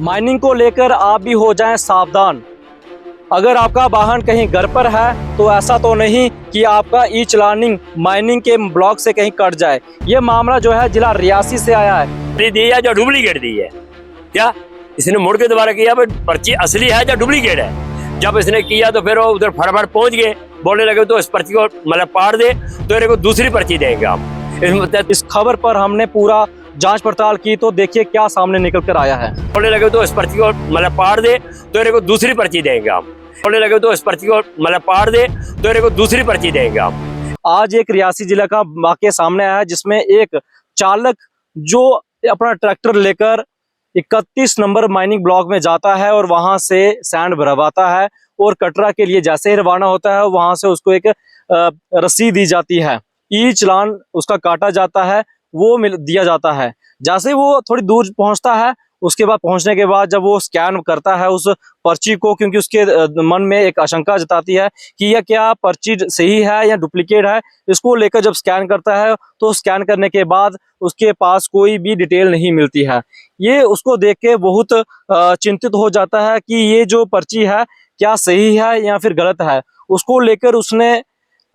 Mining को लेकर आप भी हो जाएं सावधान। अगर आपका वाहन कहीं घर पर है तो ऐसा तो नहीं कि आपका ई चालानिंग माइनिंग के ब्लॉक से कहीं कट जाए। ये मामला जो है जिला रियासी से आया है। दी है जो डुप्लीकेट दी है, क्या इसने मुड़ के दोबारा किया पर्ची असली है या डुप्लीकेट है। जब इसने किया तो फिर वो उधर फटाफट पहुंच गए, बोलने लगे तो इस पर्ची को मतलब पाड़ दे तो इनको दूसरी पर्ची देंगे हम। इस खबर पर हमने पूरा जांच पड़ताल की तो देखिए क्या सामने निकल कर आया है। बोलने लगे तो इस पर्ची को मतलब पाड़ दे तो इनको दूसरी पर्ची देंगे हम। बोलने लगे तो इस पर्ची को मतलब पाड़ दे तो इनको दूसरी पर्ची देंगे हम। आज एक रियासी जिला का वाकया सामने आया है जिसमें एक चालक जो अपना ट्रैक्टर लेकर 31 नंबर माइनिंग ब्लॉक में जाता है और वहां से सैंड भरवाता है और कटरा के लिए जैसे ही रवाना होता है वहां से उसको एक रसीद दी जाती है, ई चालान उसका काटा जाता है, वो दिया जाता है। जैसे ही वो थोड़ी दूर पहुंचता है उसके बाद पहुंचने के बाद जब वो स्कैन करता है उस पर्ची को, क्योंकि उसके मन में एक आशंका जताती है कि यह क्या पर्ची सही है या डुप्लीकेट है, इसको लेकर जब स्कैन करता है तो स्कैन करने के बाद उसके पास कोई भी डिटेल नहीं मिलती है। ये उसको देख के बहुत चिंतित हो जाता है कि ये जो पर्ची है क्या सही है या फिर गलत है। उसको लेकर उसने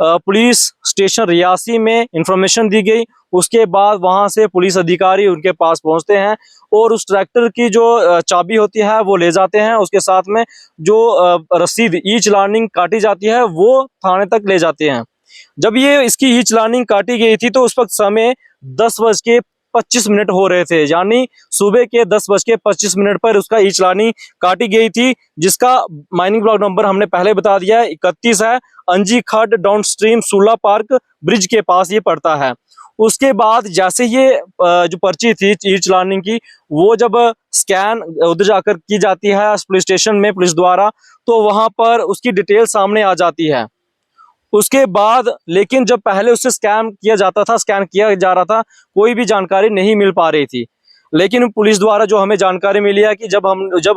पुलिस स्टेशन रियासी में इंफॉर्मेशन दी गई। उसके बाद वहां से पुलिस अधिकारी उनके पास पहुंचते हैं और उस ट्रैक्टर की जो चाबी होती है वो ले जाते हैं। उसके साथ में जो रसीद ई चालानिंग काटी जाती है वो थाने तक ले जाते हैं। जब ये इसकी ई चालानिंग काटी गई थी तो उस वक्त समय 10:25 हो रहे थे, यानी सुबह के 10:25 पर उसका ई चालानी काटी गई थी, जिसका माइनिंग ब्लॉक नंबर हमने पहले बता दिया है 31 है। अंजी खड डाउन स्ट्रीम सूला पार्क ब्रिज के पास ये पड़ता है। उसके बाद जैसे ये जो पर्ची थी ई चालानी की वो जब स्कैन उधर जाकर की जाती है पुलिस स्टेशन में पुलिस द्वारा, तो वहां पर उसकी डिटेल सामने आ जाती है। उसके बाद लेकिन जब पहले उससे स्कैन किया जा रहा था कोई भी जानकारी नहीं मिल पा रही थी। लेकिन पुलिस द्वारा जो हमें जानकारी मिली है कि जब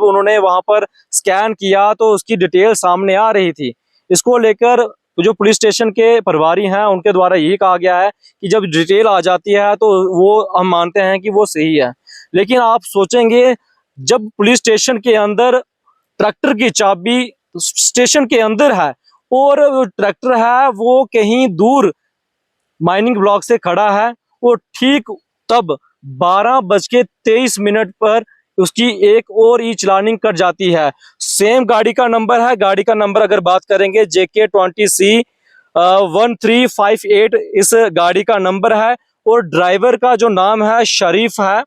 उन्होंने वहां पर स्कैन किया तो उसकी डिटेल सामने आ रही थी। इसको लेकर जो पुलिस स्टेशन के प्रभारी हैं उनके द्वारा यही कहा गया है कि जब डिटेल आ जाती है तो वो हम मानते हैं कि वो सही है। लेकिन आप सोचेंगे जब पुलिस स्टेशन के अंदर ट्रैक्टर की चाबी स्टेशन के अंदर है और ट्रैक्टर है वो कहीं दूर माइनिंग ब्लॉक से खड़ा है, वो ठीक तब 12:23 पर उसकी एक और ई चालानिंग कट जाती है। सेम गाड़ी का नंबर है, गाड़ी का नंबर अगर बात करेंगे JK20C 1358 इस गाड़ी का नंबर है और ड्राइवर का जो नाम है शरीफ है।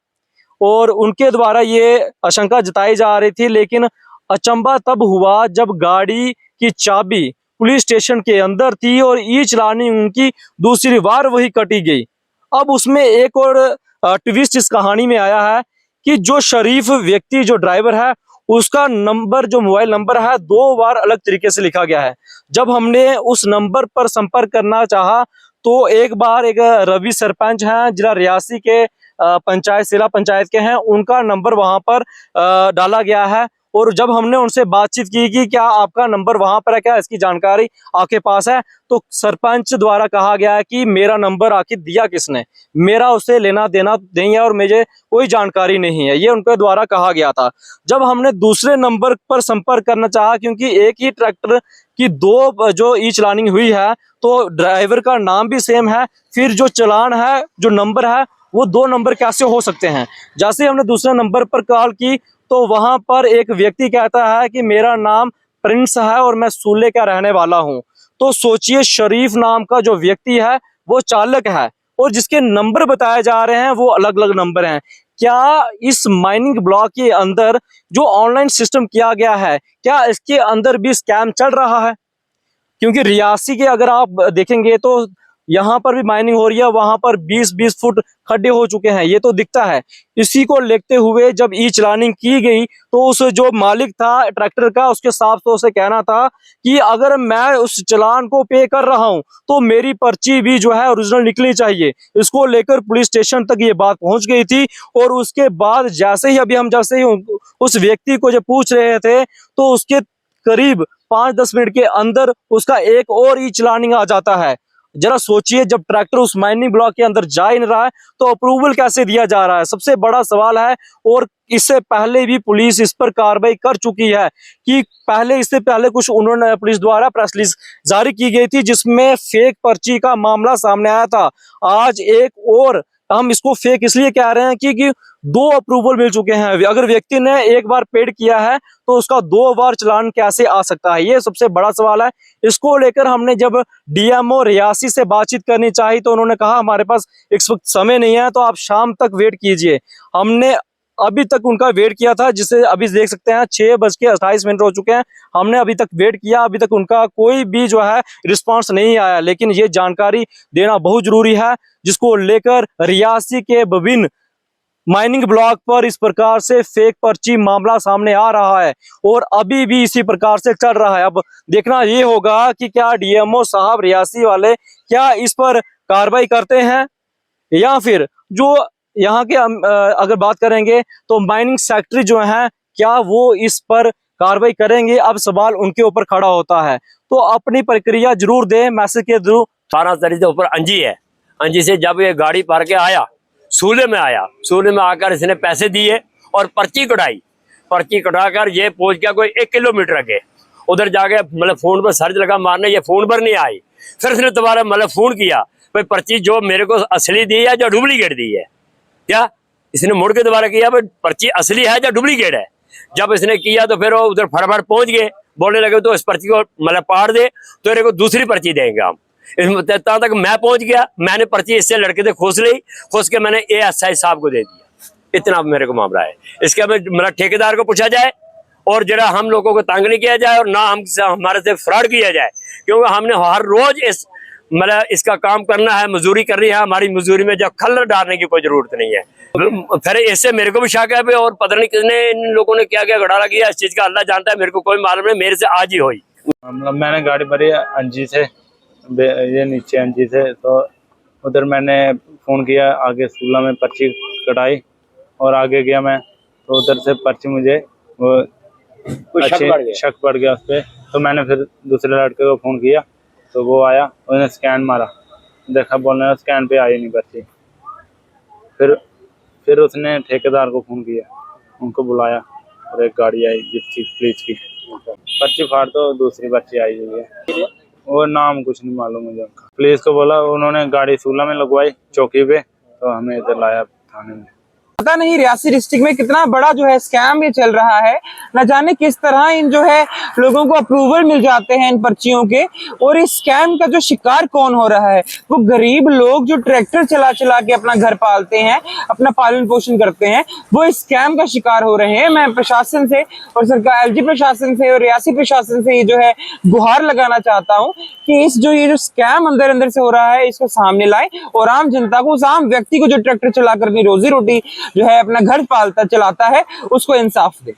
और उनके द्वारा ये आशंका जताई जा रही थी, लेकिन अचंभा तब हुआ जब गाड़ी की चाबी पुलिस स्टेशन के अंदर थी और ई चालानी उनकी दूसरी बार वही कटी गई। अब उसमें एक और ट्विस्ट इस कहानी में आया है कि जो शरीफ व्यक्ति जो ड्राइवर है उसका नंबर जो मोबाइल नंबर है 2 बार अलग तरीके से लिखा गया है। जब हमने उस नंबर पर संपर्क करना चाहा तो एक बार एक रवि सरपंच हैं जिला रियासी के पंचायत सिला पंचायत के हैं, उनका नंबर वहां पर डाला गया है। और जब हमने उनसे बातचीत की कि क्या आपका नंबर वहां पर है, क्या इसकी जानकारी आपके पास है, तो सरपंच द्वारा कहा गया है कि मेरा नंबर आखिर दिया किसने, मेरा उससे लेना देना नहीं है और मुझे कोई जानकारी नहीं है, ये उनके द्वारा कहा गया था। जब हमने दूसरे नंबर पर संपर्क करना चाहा क्योंकि एक ही ट्रैक्टर की 2 जो ई चालानिंग हुई है तो ड्राइवर का नाम भी सेम है, फिर जो चालान है जो नंबर है वो 2 नंबर कैसे हो सकते हैं। जैसे हमने दूसरे नंबर पर कॉल की तो वहां पर एक व्यक्ति कहता है कि मेरा नाम प्रिंस है और मैं सूले का रहने वाला हूं। तो सोचिए शरीफ नाम का जो व्यक्ति है वो चालक है और जिसके नंबर बताए जा रहे हैं वो अलग अलग नंबर हैं। क्या इस माइनिंग ब्लॉक के अंदर जो ऑनलाइन सिस्टम किया गया है क्या इसके अंदर भी स्कैम चल रहा है? क्योंकि रियासी के अगर आप देखेंगे तो यहाँ पर भी माइनिंग हो रही है, वहां पर 20-20 फुट खड्डे हो चुके हैं, ये तो दिखता है। इसी को लेते हुए जब ई चालानिंग की गई तो उस जो मालिक था ट्रैक्टर का उसके साफ तौर से कहना था कि अगर मैं उस चालान को पे कर रहा हूं तो मेरी पर्ची भी जो है ओरिजिनल निकलनी चाहिए। इसको लेकर पुलिस स्टेशन तक ये बात पहुंच गई थी और उसके बाद जैसे ही उस व्यक्ति को जो पूछ रहे थे तो उसके करीब 5-10 मिनट के अंदर उसका एक और ई चालानिंग आ जाता है। जरा सोचिए जब ट्रैक्टर उस माइनिंग ब्लॉक के अंदर जा ही नहीं रहा है तो अप्रूवल कैसे दिया जा रहा है, सबसे बड़ा सवाल है। और इससे पहले भी पुलिस इस पर कार्रवाई कर चुकी है कि इससे पहले कुछ उन्होंने पुलिस द्वारा प्रेस रिलीज जारी की गई थी जिसमें फेक पर्ची का मामला सामने आया था। आज एक और हम इसको फेक इसलिए कह रहे हैं कि 2 अप्रूवल मिल चुके हैं। अगर व्यक्ति ने एक बार पेड किया है तो उसका 2 बार चालान कैसे आ सकता है, ये सबसे बड़ा सवाल है। इसको लेकर हमने जब डीएमओ रियासी से बातचीत करनी चाहिए तो उन्होंने कहा हमारे पास इस वक्त समय नहीं है, तो आप शाम तक वेट कीजिए। हमने अभी तक उनका वेट किया था, जिसे अभी देख सकते हैं 6:28 हो चुके हैं। हमने अभी तक वेट किया, अभी तक उनका कोई भी जो है रिस्पांस नहीं आया। लेकिन ये जानकारी देना बहुत जरूरी है, जिसको लेकर रियासी के विभिन्न माइनिंग ब्लॉक पर इस प्रकार से फेक पर्ची मामला सामने आ रहा है और अभी भी इसी प्रकार से चल रहा है। अब देखना ये होगा कि क्या डीएमओ साहब रियासी वाले क्या इस पर कार्रवाई करते हैं या फिर जो यहाँ के अगर बात करेंगे तो माइनिंग सेक्रेटरी जो है क्या वो इस पर कार्रवाई करेंगे। अब सवाल उनके ऊपर खड़ा होता है, तो अपनी प्रक्रिया जरूर दें मैसेज के थ्रू। 12 तारीख के ऊपर अंजी है। अंजी से जब ये गाड़ी पार के आया सूले में आया, सूले में आकर इसने पैसे दिए और पर्ची कटाई। पर्ची कटाकर ये पहुंच गया कोई 1 किलोमीटर आगे। उधर जाके मतलब फोन पर सर्च लगा मारने, ये फोन पर नहीं आई। फिर इसने दोबारा मतलब फोन किया, भाई पर्ची जो मेरे को असली दी है या डुप्लीकेट दी है। क्या इसने मुड़ के दोबारा किया, भाई पर्ची असली है या डुप्लीकेट है। जब इसने किया तो फिर वो उधर फटाफट पहुंच गए, बोलने लगे तो इस पर्ची को मतलब पाड़ दे तो तेरे को दूसरी पर्ची देंगे हम। तब तक मैं पहुंच गया, मैंने पर्ची इससे लड़के से खोस ली, खोस के मैंने एएसआई साहब को दे दिया। इतना मेरे को मामला है। इसके मतलब ठेकेदार को पूछा जाए और जरा हम लोगों को तंग नहीं किया जाए और ना हमारे से फ्रॉड किया जाए, क्योंकि हमने हर रोज इस मतलब इसका काम करना है, मजदूरी करनी है। हमारी मजदूरी में जब खल्लर डालने की कोई जरूरत नहीं है। फिर इससे मेरे को भी शक है भाई, और पता नहीं किसने इन लोगों ने क्या क्या घोटाला किया, इस चीज का अल्लाह जानता है, मेरे को कोई मालूम नहीं। मेरे से आज ही हुई। मतलब मैंने गाड़ी भरी अंजी से, ये नीचे अंजी से, तो उधर मैंने फ़ोन किया, आगे सूला में पर्ची कटाई और आगे गया मैं, तो उधर से पर्ची मुझे वो शक पड़ गया उस पर। तो मैंने फिर दूसरे लड़के को फ़ोन किया तो वो आया, उसने स्कैन मारा, देखा बोलने स्कैन पे आई नहीं पर्ची। फिर उसने ठेकेदार को फ़ोन किया, उनको बुलाया और एक गाड़ी आई जिप्सी पुलिस की, पर्ची फाड़ तो दूसरी पर्ची आई हुई है। वो नाम कुछ नहीं मालूम मुझे उनका। पुलिस को बोला, उन्होंने गाड़ी सूला में लगवाई चौकी पे, तो हमें इधर लाया थाने में। पता नहीं रियासी डिस्ट्रिक्ट में कितना बड़ा जो है स्कैम ये चल रहा है। न जाने किस तरह इन जो है लोगों को अप्रूवल मिल जाते हैं इन पर्चियों के, और इस स्कैम का जो शिकार कौन हो रहा है, वो गरीब लोग जो ट्रैक्टर चला चला के अपना घर पालते हैं, अपना पालन पोषण करते हैं, वो इस स्कैम का शिकार हो रहे हैं। मैं प्रशासन से और सरकार एलजी प्रशासन से और रियासी प्रशासन से ये जो है गुहार लगाना चाहता हूँ कि ये जो स्कैम अंदर अंदर से हो रहा है इसको सामने लाए और आम जनता को, उस आम व्यक्ति को जो ट्रैक्टर चलाकर अपनी रोजी रोटी जो है अपना घर पालता चलाता है, उसको इंसाफ दे।